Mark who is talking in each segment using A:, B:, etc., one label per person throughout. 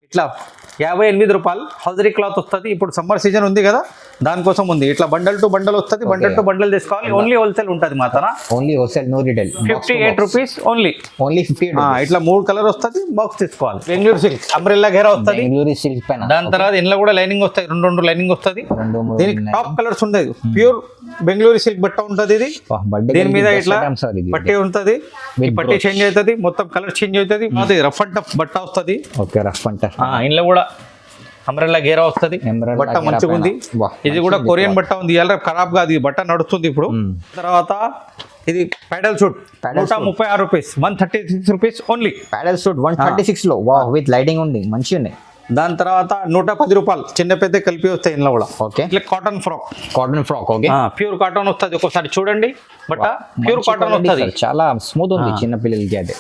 A: ఇట్లా 58 రూపాయలు hosiery cloth వస్తుంది. ఇప్పుడు సమ్మర్ సీజన్ ఉంది కదా, దానికోసం ఉంది. ఇట్లా బండల్ టు బండల్ వస్తుంది, బండల్ టు బండల్ తీసుకోవాలి. ఓన్లీ హోల్సేల్ ఉంటుంది మా తన.
B: Only wholesale, no retail.
A: 58 rupees only.
B: Only 58.
A: ఇట్లా 3 కలర్ వస్తుంది, బాక్స్ తీసుకోవాలి. బెంగళూరు సిల్క్ అంబ్రెల్లా గేరా వస్తుంది.
B: బెంగళూరు సిల్క్ పైన
A: దాని తర్వాత ఇంట్లో కూడా లైనింగ్ వస్తాయి, రెండు లైనింగ్ వస్తుంది.
B: మూడు
A: దీనికి టాప్ కలర్స్ ఉండదు, ప్యూర్ బెంగళూరు సిల్క్ బట్ట ఉంటుంది. ఇది దీని మీద ఇట్లా పట్టి ఉంటుంది, ఈ పట్టి చేంజ్ అవుతుంది, మొత్తం కలర్ చేంజ్ అవుతుంది. అది రఫ్ అండ్ టఫ్ బట్ట వస్తుంది.
B: Okay, rough and tough.
A: ఇంట్లో కూడా అంబ్రెల్లా గేరా వస్తుంది, బట్ట మంచిగా ఉంది. ఇది కూడా కొరియన్ బట్ట ఉంది, ఇలా ఖరాబ్ కాదు, ఈ బట్ట నడుస్తుంది ఇప్పుడు. తర్వాత ఇది ప్యాడల్ suit 136 rupees, 136 rupees only.
B: ప్యాడల్ suit 136 లో విత్ లైటింగ్ ఉంది, మంచిగా ఉన్నాయి.
A: దాని తర్వాత 110 రూపాయలు, చిన్న పెద్ద కలిపి వస్తాయి ఇంట్లో కూడా.
B: ఓకే,
A: ఇట్లా cotton frock.
B: Cotton frock. Okay,
A: pure cotton వస్తుంది. ఒకసారి చూడండి బట్ట, ప్యూర్ కాటన్ వస్తుంది,
B: చాలా స్మూత్ ఉంది చిన్న పిల్లలకి. అదే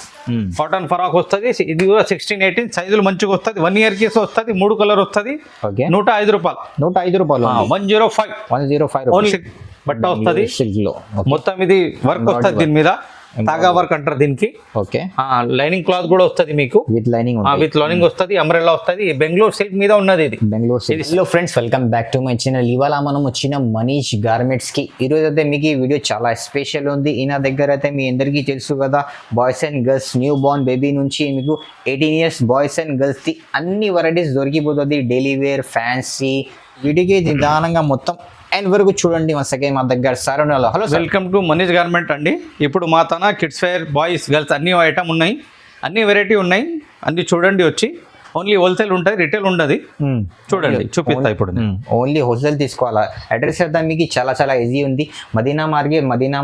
A: కాటన్ ఫ్రాక్ వస్తుంది. ఇది కూడా 16, 18 సైజులు మంచిగా వస్తుంది. 1 ఇయర్ కేసు వస్తుంది, 3 కలర్ వస్తుంది.
B: ఓకే,
A: 105 రూపాయలు.
B: 105 రూపాయలు.
A: 105 ఓన్లీ బట్ట వస్తుంది. మొత్తం ఇది వర్క్ వస్తుంది, దీని మీద తాగా వర్క్ అంటారు దీనికి.
B: ఓకే,
A: లైనింగ్ క్లాత్ కూడా వస్తుంది మీకు,
B: విత్ లైనింగ్
A: వస్తుంది. అంబ్రెల్లా వస్తుంది, బెంగళూరు సిల్క్ మీద ఉన్నది ఇది.
B: Bengaluru silk. Hello friends, welcome back to my channel. ఇవాళ మనం వచ్చిన మనీష్ గార్మెంట్స్ కి. ఈరోజు అయితే మీకు ఈ వీడియో చాలా స్పెషల్ ఉంది. ఈయన దగ్గర అయితే మీ అందరికీ తెలుసు కదా, boys and girls, new Born baby నుంచి మీకు 18 years boys and girls the అన్ని వెరైటీస్ దొరికిపోతుంది. డైలీ వేర్, ఫ్యాన్సీ, వీటికి నిదానంగా మొత్తం అండ్ వరకు చూడండి. మా దగ్గర సార్ ఉన్నారు. Hello,
A: welcome to Manish garment అండి. ఇప్పుడు మా తన కిడ్స్ వేర్, బాయ్స్, గర్ల్స్ అన్ని ఐటమ్ ఉన్నాయి, అన్ని వెరైటీ ఉన్నాయి. అన్ని చూడండి వచ్చి. ఓన్లీ హోల్సేల్ ఉంటుంది, రిటైల్ ఉండదు. చూడండి, చూపిస్తా ఇప్పుడు.
B: ఓన్లీ హోల్సేల్ తీసుకోవాలా. అడ్రస్ అయితే మీకు చాలా చాలా ఈజీ ఉంది. మదీనా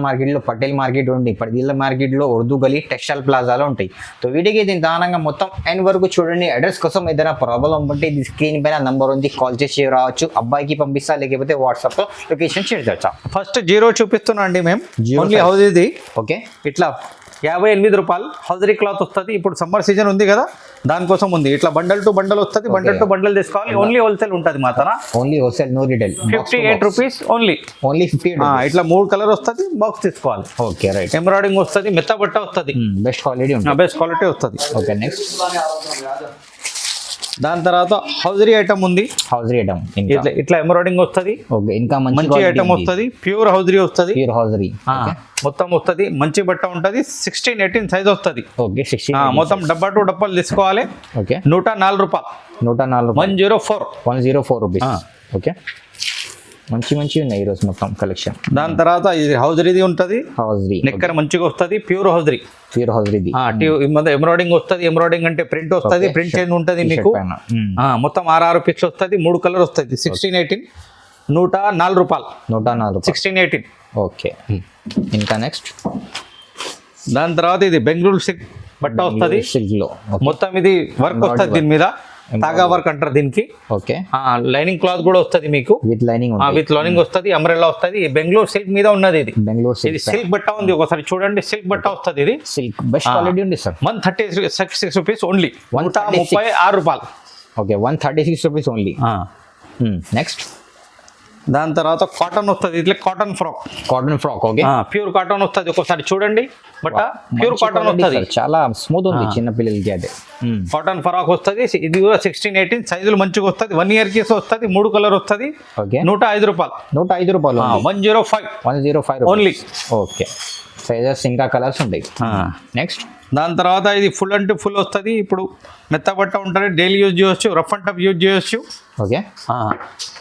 B: మార్కెట్లో పటేల్ మార్కెట్ ఉంది, పటేల్ మార్కెట్లో ఉర్దూ గలీ, టెక్స్టైల్ ప్లాజాలో ఉంటాయి. సో వీటికి దానంగా మొత్తం ఎండ్ వరకు చూడండి. అడ్రస్ కోసం ఏదైనా ప్రాబ్లం ఉంటే ఇది స్క్రీన్ పైన నంబర్ ఉంది, కాల్ చేసి రావచ్చు. అబ్బాయికి పంపిస్తా, లేకపోతే వాట్సాప్లో లొకేషన్ షేర్ చేయొచ్చా.
A: ఫస్ట్ 0 చూపిస్తున్నా అండి మేము. ఓన్లీ హౌస్ ఇది.
B: ఓకే,
A: ఇట్లా 58 రూపాయలు హౌజరీ క్లాత్ వస్తుంది. ఇప్పుడు సమ్మర్ సీజన్ ఉంది కదా, దానికోసం ఉంది. ఇట్లా బండల్ టు బండల్ వస్తుంది, బండల్ టు బండల్ తీసుకోవాలి. ఓన్లీ హోల్సేల్ ఉంటుంది మా తన.
B: Only wholesale, no retail.
A: 58 rupees only.
B: Only 58.
A: ఇట్లా 3 కలర్ వస్తుంది, బాక్స్ తీసుకోవాలి.
B: Okay, right.
A: ఎంబ్రాయిడింగ్ వస్తుంది, మెత్త బట్ట వస్తుంది,
B: బెస్ట్ క్వాలిటీ ఉంటుంది.
A: బెస్ట్ క్వాలిటీ వస్తుంది.
B: Okay, next.
A: దాని తర్వాత హౌజరీ ఐటమ్ ఉంది.
B: హౌజరీ ఐటమ్
A: ఇట్లా ఎంబ్రాయిడింగ్ వస్తుంది.
B: ఓకే, ఇంకా
A: మంచి ఐటమ్ వస్తుంది, ప్యూర్ హౌజరీ వస్తుంది.
B: ప్యూర్ హౌజరీ
A: మొత్తం వస్తుంది, మంచి బట్ట ఉంటుంది. 16, 18 సైజ్ వస్తుంది.
B: ఓకే, 16.
A: మొత్తం డబ్బా టు డబ్బాలు తీసుకోవాలి.
B: ఓకే,
A: 104 రూపాయలు.
B: 104.
A: 104
B: రూపీస్. ఓకే, మంచి ఉన్నాయి ఈరోజు మొత్తం కలెక్షన్.
A: దాని తర్వాత ఇది హౌజరీది ఉంటుంది.
B: హౌజరీ
A: నెక్కర్ మంచిగా వస్తుంది, ప్యూర్ హౌజరీ. ఎంబ్రాయిడింగ్ వస్తుంది. ఎంబ్రాయిడింగ్ అంటే ప్రింట్ వస్తుంది, ప్రింట్ చేంజ్ ఉంటుంది మీకు. మొత్తం 6 పిక్స్ వస్తుంది, 3 కలర్ వస్తుంది. 16, 18 104 రూపాయలు.
B: 104.
A: 16, 18.
B: ఓకే, ఇంకా నెక్స్ట్.
A: దాని తర్వాత ఇది బెంగళూరు సిల్క్ బట్ట వస్తుంది.
B: సిల్క్ లో
A: మొత్తం ఇది వర్క్ వస్తుంది, దీని మీద తాగా వర్క్ అంటారు దీనికి.
B: ఓకే,
A: లైనింగ్ క్లాత్ కూడా వస్తుంది మీకు,
B: విత్ లైనింగ్
A: వస్తుంది. అంబ్రెల్లా వస్తుంది, బెంగళూరు సిల్క్ మీద ఉన్నది ఇది.
B: ఇది
A: సిల్క్ బట్ట ఉంది, ఒకసారి చూడండి. సిల్క్ బట్ట వస్తుంది, ఇది
B: సిల్క్ బెస్ట్ క్వాలిటీ ఉంది సార్.
A: 136 rupees only. 136 రూపాయలు.
B: Okay, 136 rupees only. నెక్స్ట్.
A: దాని తర్వాత కాటన్ వస్తుంది, ఇట్లా cotton frock.
B: Okay,
A: pure cotton వస్తుంది. ఒకసారి చూడండి బట్ట, ప్యూర్ కాటన్ వస్తుంది,
B: చాలా స్మూత్ ఉంది చిన్న పిల్లలకి. అదే
A: కాటన్ ఫ్రాక్ వస్తుంది. ఇది కూడా 16, 18 సైజులు మంచిగా వస్తుంది. 1 ఇయర్ కేసు వస్తుంది, 3 కలర్ వస్తుంది.
B: ఓకే,
A: 105 రూపాయలు.
B: 105 రూపాయలు.
A: 105 ఓన్లీ.
B: ఓకే, సైజెస్ ఇంకా కలర్స్ ఉంటాయి. నెక్స్ట్.
A: దాని తర్వాత ఇది ఫుల్ అంటే ఫుల్ వస్తుంది. ఇప్పుడు మెత్త బట్ట ఉంటుంది, డైలీ యూజ్ చేయొచ్చు, రఫ్ అండ్ టఫ్ యూజ్ చేయొచ్చు.
B: ఓకే,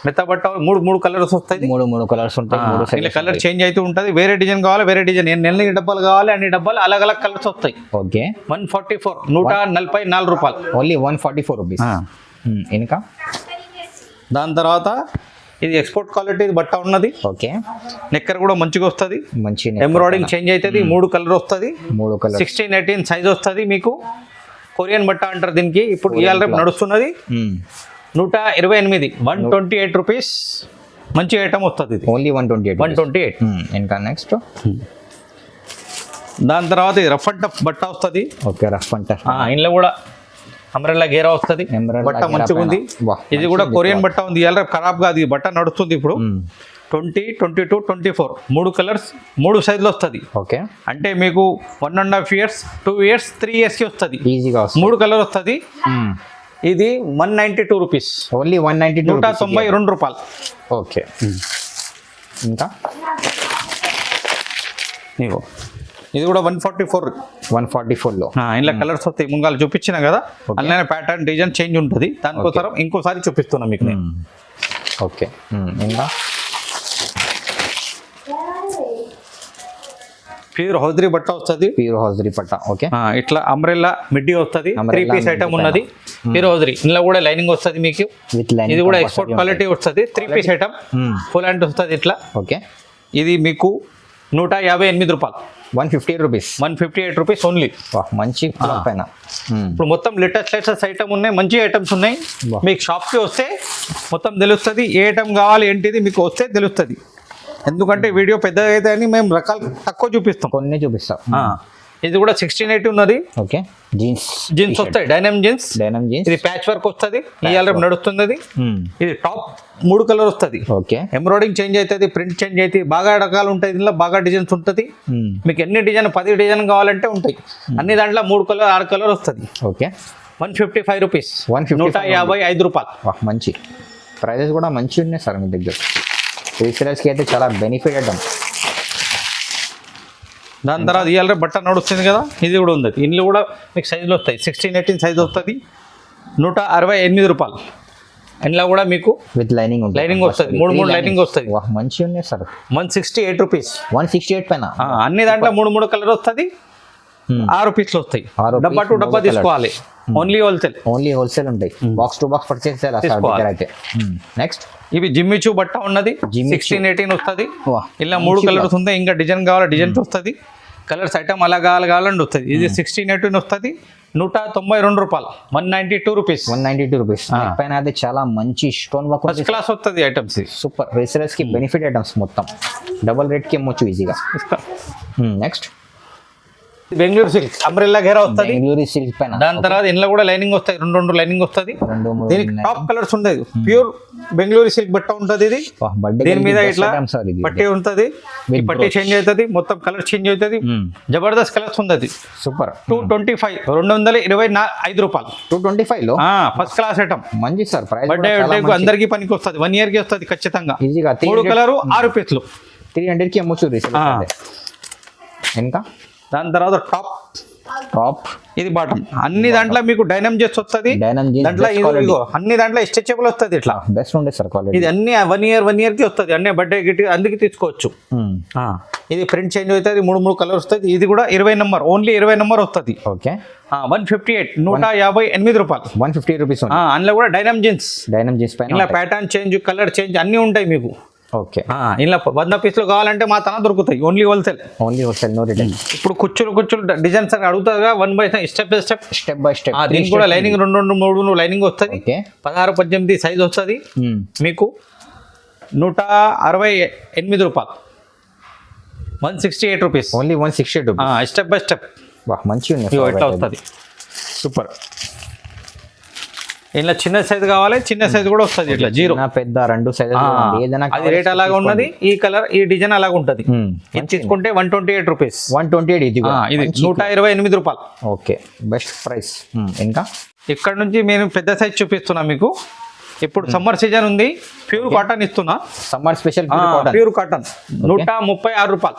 A: మెత్త బట్ట 3 కలర్స్ వస్తాయి.
B: 3 కలర్స్ ఉంటాయి.
A: ఇలా కలర్ చేంజ్ అవుతూ ఉంటుంది. వేరే డిజైన్ కావాలి, వేరే డిజైన్. ఎన్ని డబ్బాలు కావాలి అన్ని డబ్బాలు అలగ్ కలర్స్ వస్తాయి.
B: ఓకే,
A: 144 144 రూపాయలు.
B: Only 144 rupees. ఇంకా. దాని
A: తర్వాత ఇది ఎక్స్పోర్ట్ క్వాలిటీ బట్ట ఉన్నది.
B: ఓకే,
A: నెక్కర్ కూడా మంచిగా వస్తుంది,
B: మంచి
A: ఎంబ్రాయిడింగ్ చేంజ్ అవుతుంది. 3 కలర్ వస్తుంది,
B: 16,
A: 18 సైజ్ వస్తుంది మీకు. కొరియన్ బట్ట అంటారు దీనికి. ఇప్పుడు ఇవాళ రేపు నడుస్తున్నది 128 128 రూపీస్. మంచి ఐటమ్ వస్తుంది ఇది.
B: ఓన్లీ 128. ఇంకా నెక్స్ట్.
A: దాని తర్వాత ఇది రఫ్ అండ్ టఫ్ బట్ట వస్తుంది.
B: Okay, rough and tough.
A: ఇంట్లో కూడా అంబ్రెల్లా గేరా వస్తుంది, బట్ట మంచిగా ఉంది. ఇది కూడా కొరియన్ బట్ట ఉంది, ఇలా ఖరాబ్ కాదు, ఈ బట్ట నడుస్తుంది ఇప్పుడు. 20, 22, 24 3 కలర్స్, 3 సైజులు వస్తుంది.
B: ఓకే,
A: అంటే మీకు 1.5 years, 2 years, 3 years కి వస్తుంది.
B: ఈజీగా
A: 3 కలర్ వస్తుంది. ఇది 192 రూపీస్,
B: ఓన్లీ 192.
A: 192 రూపాయలు.
B: ఓకే. ఇంకా
A: ఇగో ఇది కూడా 144.
B: 144లో
A: ఇంట్లో కలర్స్ వస్తాయి. ముంగాలు చూపించిన కదా, అందులోనే ప్యాటర్న్ డిజైన్ చేంజ్ ఉంటుంది. దానికోసం ఇంకోసారి చూపిస్తున్నా మీకు నేను.
B: ఓకే. ఇంకా
A: ప్యూర్ హౌజరీ బట్ట వస్తుంది.
B: ప్యూర్ హౌజరీ పట్ట. ఓకే.
A: ఇట్లా అంబ్రెల్లా మిడ్డీ వస్తుంది. 3 పీస్ ఐటమ్ ఉన్నది. ప్యూర్ హౌజరీ, ఇందులో కూడా లైనింగ్ వస్తుంది మీకు. ఇది కూడా ఎక్స్పోర్ట్ క్వాలిటీ వస్తుంది. 3 పీస్ ఐటమ్ ఫుల్ హ్యాండ్ వస్తుంది ఇట్లా.
B: ఓకే.
A: ఇది మీకు 158 రూపాయలు.
B: 158 రూపీస్.
A: 158 rupees only.
B: మంచి పైన.
A: ఇప్పుడు మొత్తం లేటెస్ట్ ఐటమ్ ఉన్నాయి, మంచి ఐటమ్స్ ఉన్నాయి. మీకు షాప్కి వస్తే మొత్తం తెలుస్తుంది. ఏ ఐటమ్ కావాలి ఏంటిది మీకు వస్తే తెలుస్తుంది. ఎందుకంటే వీడియో పెద్దగా అయితే అని మేము రకాలు తక్కువ చూపిస్తాం,
B: కొన్ని చూపిస్తాం.
A: ఇది కూడా 1680 ఉన్నది.
B: ఓకే. జీన్స్
A: వస్తాయి, డైనమ్ జీన్స్. ఇది ప్యాచ్ వర్క్ వస్తుంది. ఇవాళ నడుస్తుంది. ఇది టాప్ 3 కలర్ వస్తుంది.
B: ఓకే.
A: ఎంబ్రాయిడింగ్ చేంజ్ అవుతుంది, ప్రింట్ చేంజ్ అవుతుంది, బాగా రకాలు ఉంటాయి. ఇందులో బాగా డిజైన్స్ ఉంటుంది. మీకు ఎన్ని డిజైన్ 10 డిజైన్ కావాలంటే ఉంటాయి. అన్ని దాంట్లో 3 కలర్ 6 కలర్ వస్తుంది.
B: ఓకే.
A: 155 రూపీస్. 155 రూపాయలు.
B: మంచి ప్రైజెస్ కూడా మంచి ఉన్నాయి సార్ మీ దగ్గర. రీసేలర్స్కి అయితే చాలా బెనిఫిట్ అడ్డం.
A: దాని తర్వాత ఇవాళ బట్ట నడుస్తుంది కదా, ఇది కూడా ఉంది. ఇందులో కూడా మీకు సైజులు వస్తాయి. 16, 18 సైజు వస్తుంది. 168 రూపాయలు. ఇందులో కూడా మీకు
B: విత్ లైనింగ్
A: వస్తుంది. 3 లైనింగ్ వస్తుంది.
B: మంచి ఉన్నాయి సార్.
A: 168 రూపీస్.
B: 168 పైన
A: అన్ని దాంట్లో 3 కలర్ వస్తుంది. 6 పీస్లు వస్తాయి. డబ్బా టు డబ్బా తీసుకోవాలి. ఓన్లీ
B: హోల్సేల్ ఉంటాయి. బాక్స్ టు బాక్స్ పర్చేస్ చేయాలి అయితే. నెక్స్ట్
A: ఇవి జిమ్మిచూ బట్ట ఉన్నది. 16, 18 వస్తుంది. ఇలా 3 కలర్స్ ఉంటాయి. ఇంకా డిజైన్ కావాలి డిజైన్ వస్తుంది. కలర్స్ ఐటమ్ అలా కావాలని వస్తుంది. ఇది 16, 18 వస్తుంది. 192 రూపాయలు. 192 రూపీస్.
B: 192 రూపీస్. పైన అయితే చాలా మంచి స్టోన్ వర్క్
A: ఫస్ట్ క్లాస్ వస్తుంది ఐటమ్స్.
B: సూపర్. రీసేలర్స్ కి బెనిఫిట్ ఐటమ్స్ మొత్తం డబుల్ రేట్ కి అమ్మొచ్చు ఈజీగా. నెక్స్ట్
A: బెంగళూరు సిల్క్ అంబ్రెల్లా గేరా వస్తుంది.
B: బెంగళూరు సిల్క్ పైన.
A: దాని తర్వాత ఇందులో కూడా లైనింగ్ వస్తాయి. 2 లైనింగ్ వస్తుంది. దీనికి టాప్ కలర్స్ ఉంటాయి. ప్యూర్ బెంగళూరు సిల్క్ బట్ట ఉంటుంది. ఇది దీని మీద ఇట్లా పట్టి ఉంటుంది. ఈ పట్టి చేంజ్ అవుతుంది. మొత్తం కలర్ చేంజ్ అవుతుంది. జబర్దస్త్ కలర్స్ ఉంటుంది.
B: సూపర్.
A: 225. 225 రూపాయలు.
B: 225 లో
A: ఫస్ట్ క్లాస్ ఐటమ్.
B: మంచి సార్. ప్రైస్
A: బర్త్డే అందరికి పనికి వస్తుంది. 1 ఇయర్ కి వస్తుంది ఖచ్చితంగా.
B: ఈజీగా
A: 3 కలర్ 6 పీస్లు.
B: 300 కి అమ్మొచ్చు రీసేలర్స్. ఇంకా
A: దాని తర్వాత టాప్ ఇది బాటమ్. అన్ని దాంట్లో మీకు డైనమ్ జెస్ వస్తుంది. దాంట్లో అన్ని దాంట్లో స్ట్రెచబుల్ వస్తుంది. ఇట్లా
B: బెస్ట్ ఉండే సార్ క్వాలిటీ.
A: ఇది అన్ని 1 ఇయర్ కి వస్తుంది. అన్ని బర్త్డే గిట్ అందుకే తీసుకోవచ్చు. ఇది ప్రింట్ చేంజ్ అవుతుంది. 3 కలర్ వస్తుంది. ఇది కూడా 20 నెంబర్. ఓన్లీ 20 నెంబర్ వస్తుంది.
B: ఓకే.
A: 158. 158 రూపాయలు.
B: 150 రూపీస్.
A: అందులో కూడా డైనమ్ జీన్స్
B: పైన
A: ఇలా ప్యాటర్న్ చేంజ్ కలర్ చేంజ్ అన్ని ఉంటాయి మీకు.
B: ఓకే.
A: ఇలా 100 పీస్లు కావాలంటే మా తన దొరుకుతాయి. Only wholesale.
B: No retail.
A: ఇప్పుడు కుచ్చులు డిజైన్స్ అడుగుతారుగా 1 బై స్టెప్ బై స్టెప్. దీనికి కూడా లైనింగ్ 2, 3 లైనింగ్ వస్తుంది. 16, 18 సైజ్ వస్తుంది. మీకు 168 రూపాయలు. 168 rupees.
B: Only 168 rupees.
A: Step by step.
B: మంచి
A: ఇట్లా వస్తుంది. సూపర్. ఇలా చిన్న సైజ్ కావాలి, చిన్న సైజ్ కూడా వస్తుంది. ఇట్లా 0
B: పెద్ద 2 సైజ్
A: అది రేట్ అలాగా ఉన్నది. ఈ కలర్ ఈ డిజైన్ అలాగా ఉంటది. ఇది తీసుకుంటే 128 రూపీస్.
B: 128. ఇది
A: 128 రూపాయలు.
B: ఓకే. Best price. ఇంకా
A: ఇక్కడ నుంచి నేను పెద్ద సైజ్ చూపిస్తున్నా మీకు. ఇప్పుడు సమ్మర్ సీజన్ ఉంది. ప్యూర్ కాటన్ ఇస్తున్నా.
B: సమ్మర్ స్పెషల్
A: ప్యూర్ కాటన్ 136 రూపాయలు.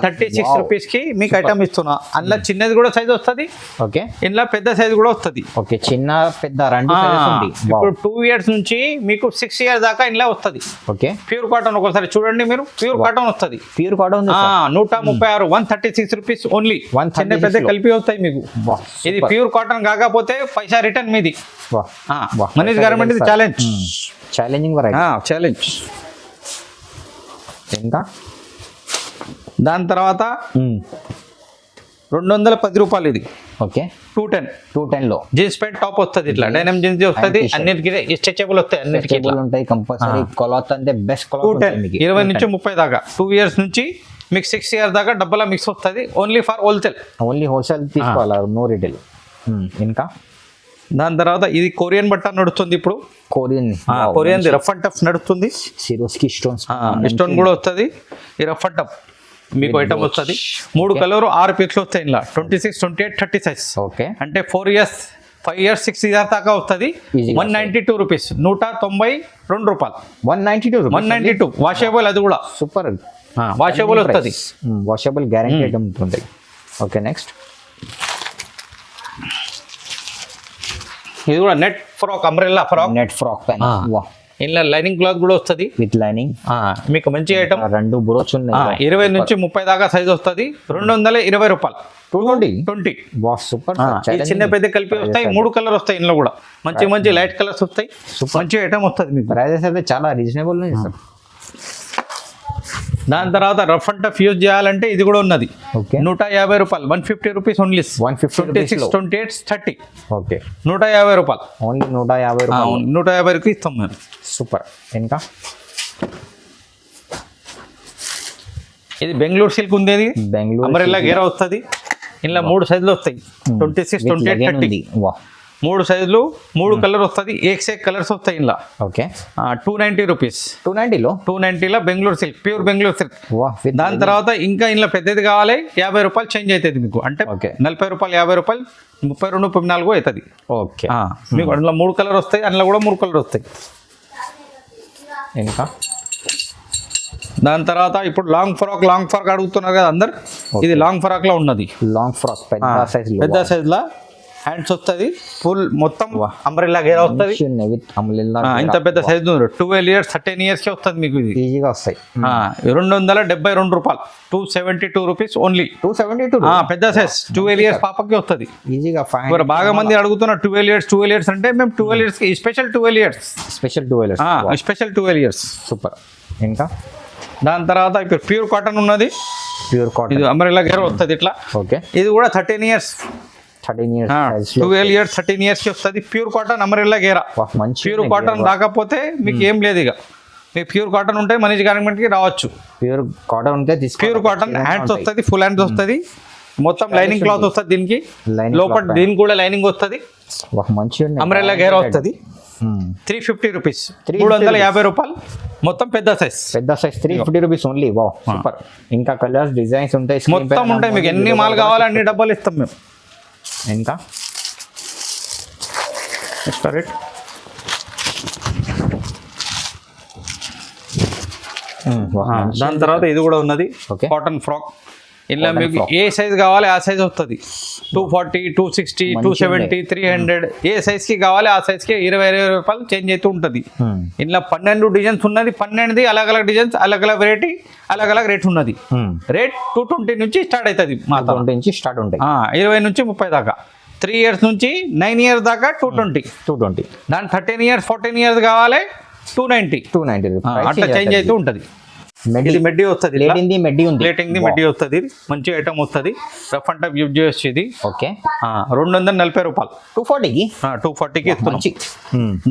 A: 36 రూపీస్ కి మీకు ఐటమ్ ఇస్తున్నా. అందులో చిన్నది కూడా సైజ్ వస్తుంది.
B: ఓకే.
A: ఇందులో పెద్ద సైజ్ కూడా వస్తుంది.
B: ఓకే. చిన్న పెద్ద 2 సైజెస్ ఉంది.
A: ఇప్పుడు 2 ఇయర్స్ నుంచి మీకు 6 ఇయర్స్ దాకా ఇందులో వస్తుంది.
B: ఓకే.
A: ప్యూర్ కాటన్ ఒకసారి చూడండి మీరు. ప్యూర్ కాటన్ వస్తుంది.
B: Pure cotton
A: 136. 136 rupees only. చిన్న పెద్ద కలిపి వస్తాయి మీకు. ఇది ప్యూర్ కాటన్ కాకపోతే పైసా రిటర్న్ మీది. మనీష్ గార్మెంట్ ఇది
B: ఛాలెంజింగ్ వెరైటీ.
A: ఛాలెంజ్.
B: ఇంకా
A: దాని తర్వాత 210 రూపాయలు. ఇది
B: ఓకే.
A: 210
B: లో
A: జీన్స్ ప్యాంట్ టాప్ వస్తుంది. ఇట్లా డైనమ్ జీన్స్ వస్తుంది. అన్నిటికీ స్ట్రెచబుల్ వస్తాయి. అన్నిటికీ
B: ఉంటాయి కంపల్సరీ. క్లాత్ అంటే బెస్ట్ క్లాత్.
A: 20 నుంచి 30 దాకా. 2 ఇయర్స్ నుంచి మీకు 6 ఇయర్స్ దాకా డబ్బులా మిక్స్ వస్తుంది. ఓన్లీ ఫర్ హోల్సేల్
B: తీసుకోవాలి. No retail. ఇంకా
A: దాని తర్వాత ఇది కొరియన్ బట్ట నడుస్తుంది. ఇప్పుడు కొరియన్ రఫ్ అండ్ టఫ్ నడుస్తుంది. స్టోన్ కూడా వస్తుంది. ఈ రఫ్ అండ్ టఫ్ మీకు ఐటమ్ వస్తుంది. 3 కలర్ 6 పీస్లు వస్తాయి. ఇలా 26, 28, 30 సైజ్.
B: ఓకే.
A: అంటే 4 ఇయర్స్ 5 years 6 years దాకా వస్తుంది.
B: Easy గా
A: 192 రూపీస్, 192 రూపాయలు.
B: 192
A: 192 వాషేబుల్, అది కూడా
B: సూపర్
A: వాషేబుల్ వస్తుంది.
B: వాషబుల్ గ్యారంటీ ఉంటుంది. ఓకే నెక్స్ట్
A: ఇది కూడా net frock, umbrella frock,
B: net frock పైన వా
A: ఇందులో లైనింగ్ క్లాత్ కూడా వస్తుంది
B: విత్ లైనింగ్.
A: మీకు మంచి ఐటమ్.
B: 2 బ్రోచ్ ఉన్నాయి.
A: 20 నుంచి 30 దాకా సైజ్ వస్తుంది. 220 రూపాయలు.
B: 220 వా సూపర్.
A: చిన్న పెద్ద కలిపి వస్తాయి. 3 కలర్ వస్తాయి ఇందులో కూడా. మంచి మంచి లైట్ కలర్స్ వస్తాయి. మంచి ఐటమ్ వస్తుంది మీకు.
B: ప్రైజెస్ అయితే చాలా రీజనబుల్ ఉంది సార్.
A: దాని తర్వాత రఫ్ అండ్ టఫ్ యూజ్ చేయాలంటే ఇది కూడా ఉన్నది.
B: ఓకే
A: 150 రూపాయలు, 150 రూపీస్ ఓన్లీ.
B: 150
A: 26, 28, 30.
B: ఓకే
A: 150 రూపాయలు
B: ఓన్లీ 150 రూపాయలు.
A: 150కి ఇస్తాం మేము.
B: సూపర్. ఇంకా
A: ఇది బెంగళూరు సిల్క్ ఉంది. ఇది
B: బెంగళూరు
A: అంబ్రెల్లా గేరా వస్తుంది. ఇందులో 3 సైజులు వస్తాయి. 26, 28, 30.
B: వా
A: 3 సైజులు, 3 కలర్ వస్తుంది. ఏక్ కలర్స్ వస్తాయి ఇందులో.
B: Okay
A: 290 rupees.
B: 290లో
A: 290లో Bengaluru silk, pure Bengaluru silk.
B: వా
A: దాని తర్వాత ఇంకా ఇందులో పెద్దది కావాలి, 50 రూపాయలు చేంజ్ అవుతుంది మీకు. అంటే
B: ఓకే
A: 40 రూపాయలు, 50 రూపాయలు, 32, 34 అవుతుంది.
B: ఓకే
A: మీకు అందులో 3 కలర్ వస్తాయి. అందులో కూడా 3 కలర్ వస్తాయి.
B: ఇంకా
A: దాని తర్వాత ఇప్పుడు లాంగ్ ఫ్రాక్ అడుగుతున్నారు కదా అందరు. ఇది లాంగ్ ఫ్రాక్ లో ఉన్నది.
B: లాంగ్ ఫ్రాక్ పెద్ద సైజ్
A: పెద్ద సైజ్ లా హ్యాండ్స్ వస్తుంది. ఫుల్ మొత్తం అంబ్రెల్లా గేరా వస్తుంది.
B: విత్ అంబ్రెల్లా
A: ఇంత పెద్ద సైజ్ 12 years 13 years కి వస్తుంది మీకు. ఇది
B: ఈజీగా వస్తాయి.
A: 272 రూపాయలు, 272 రూపీస్ ఓన్లీ.
B: 272
A: పెద్ద సైజ్ 12 years పాపకి వస్తుంది.
B: ఈజీగా ఫైన్.
A: ఇప్పుడు బాగా మంది అడుగుతున్నారు 12 years అంటే మేము 12 years కి special 12 years.
B: Special 12 years.
A: Special 12 years.
B: Super. ఇంకా
A: దాని తర్వాత ఇప్పుడు ప్యూర్ కాటన్ ఉన్నది.
B: ప్యూర్ కాటన్
A: ఇది అంబ్రెల్లా గేరా వస్తుంది ఇట్లా.
B: ఓకే
A: ఇది కూడా 13 years.
B: 13 ఇయర్స్
A: 12 years 13 years కి వస్తుంది. ప్యూర్ కాటన్ అంబ్రెల్లా గేరా.
B: మంచి
A: ప్యూర్ కాటన్ రాకపోతే మీకు ఏం లేదు. ఇక మీకు ప్యూర్ కాటన్ ఉంటే మనీష్ గార్మెంట్ కి రావచ్చు.
B: ప్యూర్ కాటన్ ఉంటే
A: ప్యూర్ కాటన్ హ్యాండ్స్ వస్తుంది, ఫుల్ హ్యాండ్స్ వస్తుంది. మొత్తం లైనింగ్ క్లాత్ వస్తుంది దీనికి. లోపల దీనికి కూడా లైనింగ్ వస్తుంది.
B: మంచి
A: అంబ్రెల్లా గేరా వస్తుంది. 350 రూపీస్, 350 రూపాయలు. మొత్తం పెద్ద సైజ్
B: 350 రూపీస్ ఓన్లీ. వా సూపర్. ఇంకా కలర్స్ డిజైన్స్ ఉంటాయి,
A: మొత్తం ఉంటాయి. మీకు ఎన్ని మాల్ కావాలో అన్ని డబ్బాలు ఇస్తాం మేము.
B: ఇంకా
A: రేట్ దాని తర్వాత ఇది కూడా ఉన్నది. Cotton frock. ఇలా మీకు ఏ సైజ్ కావాలి ఆ సైజ్ వస్తుంది. 240, 260, 270, 300 ఏ సైజ్ కి కావాలి ఆ సైజ్ కి 20 రూపాయలు చేంజ్ అవుతూ ఉంటుంది. ఇలా 12 డిజైన్స్ ఉన్నది. 12 అలగ్ డిజైన్స్, అలగ్ వెరైటీ, అలగ్ రేట్ ఉన్నది. రేట్ 220 నుంచి స్టార్ట్ అవుతుంది. మా
B: 20 నుంచి స్టార్ట్ ఉంటాయి.
A: 20 నుంచి 30 దాకా. 3 years నుంచి 9 years దాకా 220. దాని 13 years 14 years కావాలి 290 అట్లా చేంజ్ అవుతూ ఉంటుంది. ఇది మెడ్డీ వస్తుంది. ప్లేటింగ్ మెడ్డీ వస్తుంది. మంచి ఐటమ్ వస్తుంది. రఫ్ అండ్ టఫ్ యూజ్ చేయొచ్చు ఇది.
B: ఓకే
A: 240 రూపాయలు. 240కి ఇస్తున్నాం.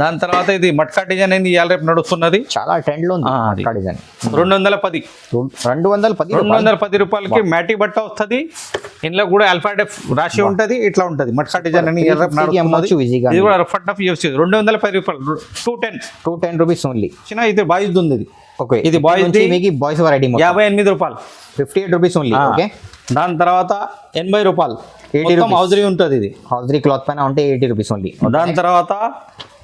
A: దాని తర్వాత ఇది మట్కా డిజైన్ అయింది. ఇవాళ రేపు నడుస్తున్నది.
B: చాలా ట్రెండ్ లో ఉంది.
A: 210 రూపాయలకి మ్యాటీ బట్ట వస్తుంది. ఇందులో కూడా ఆల్ఫాబెట్ రాసి ఉంటుంది. ఇట్లా ఉంటుంది మట్కా డిజైన్ అని. ఇది కూడా రఫ్ అండ్ టఫ్ యూజ్ చేయదు. 210 రూపాయలు.
B: 210 రూపీస్ ఓన్లీ.
A: ఇది బాయ్స్ ఉంది. ఇది
B: ఓకే
A: ఇది
B: బాయ్స్ వెరైటీ
A: 58 రూపాయలు.
B: 58 రూపీస్ ఓన్లీ. ఓకే
A: దాని తర్వాత 80 రూపాయలు.
B: 80
A: హౌజరీ ఉంటుంది. ఇది
B: హౌజరీ క్లాత్ పైన ఉంటే 80 రూపీస్ ఓన్లీ.
A: దాని తర్వాత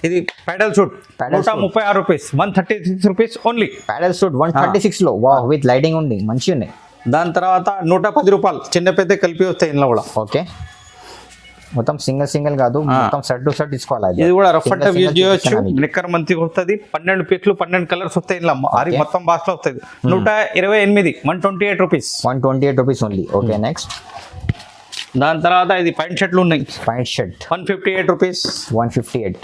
A: ఇది ప్యాడల్ suit 136 rupees, 136 rupees only.
B: ప్యాడల్ suit 136 లో వా విత్ లైటింగ్ ఉంది. మంచిగా ఉన్నాయి.
A: దాని తర్వాత 110 రూపాయలు. చిన్న పెద్ద కలిపి వస్తాయి ఇందులో కూడా.
B: ఓకే మొత్తం సింగిల్ కాదు, మొత్తం సెట్ టు సెట్ తీసుకోవాలి.
A: ఇది కూడా రఫ్ అండ్ టఫ్ యూజ్ చేయొచ్చు. నిక్కర్ మంచిగా వస్తుంది. 12 పీస్లు 12 కలర్స్ వస్తాయి ఇందులో. మొత్తం బాక్స్ లో వస్తుంది. 128, 128 rupees.
B: 128 rupees only. Okay next
A: దాని తర్వాత ఇది పాయింట్ షర్ట్లు ఉన్నాయి.
B: Pant shirt
A: 158 rupees. 155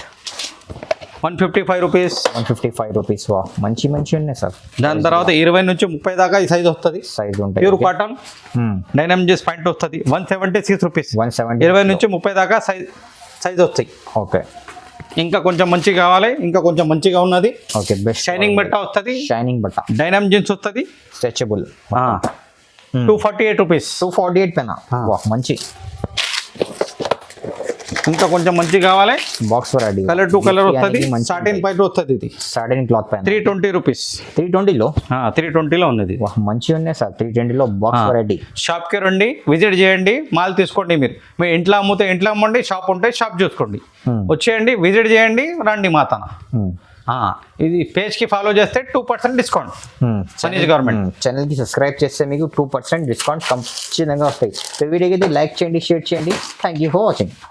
A: rupees.
B: 155 rupees. వా మంచి ఉన్నాయి సార్.
A: దాని తర్వాత 20 నుంచి 30 దాకా ఈ సైజ్ వస్తుంది.
B: సైజ్ ఉంటుంది.
A: ప్యూర్ కాటన్ డైనమిక్ పాయింట్ వస్తుంది. 176 రూపీస్. 20 నుంచి 30 దాకా సైజ్ వస్తాయి.
B: ఓకే
A: ఇంకా కొంచెం మంచిగా కావాలి, ఇంకా కొంచెం మంచిగా ఉన్నది.
B: ఓకే బెస్ట్
A: షైనింగ్ బట్ట వస్తుంది.
B: షైనింగ్ బట్ట
A: డైనమిక్ జీన్స్ వస్తుంది.
B: Stretchable
A: 248 rupees.
B: 248 పైన. వా మంచి
A: ఇంకా కొంచెం మంచి కావాలి
B: box variety
A: colour to colour వస్తుంది సాటిన్ పైన వస్తుంది ఇది
B: సాటిన్ క్లాత్ పైన
A: 320 రూపీస్
B: 320లో
A: 320లో ఉన్నది
B: మంచిగా ఉన్నాయి సార్ 320లో బాక్స్ వెరైటీ
A: షాప్కి రండి విజిట్ చేయండి మాల్ తీసుకోండి మీరు మీ ఇంట్లో అమ్ముతే ఇంట్లో అమ్మండి షాప్ ఉంటే షాప్ చూసుకోండి వచ్చేయండి విజిట్ చేయండి రండి మాతన ఇది పేజ్ కి ఫాలో చేస్తే 2% డిస్కౌంట్ మనీష్ గవర్నమెంట్
B: ఛానల్ కి సబ్స్క్రైబ్ చేస్తే మీకు 2% డిస్కౌంట్ ఖచ్చితంగా వస్తాయి. సో వీడియోకి అయితే లైక్ చేయండి షేర్ చేయండి. Thank you for watching.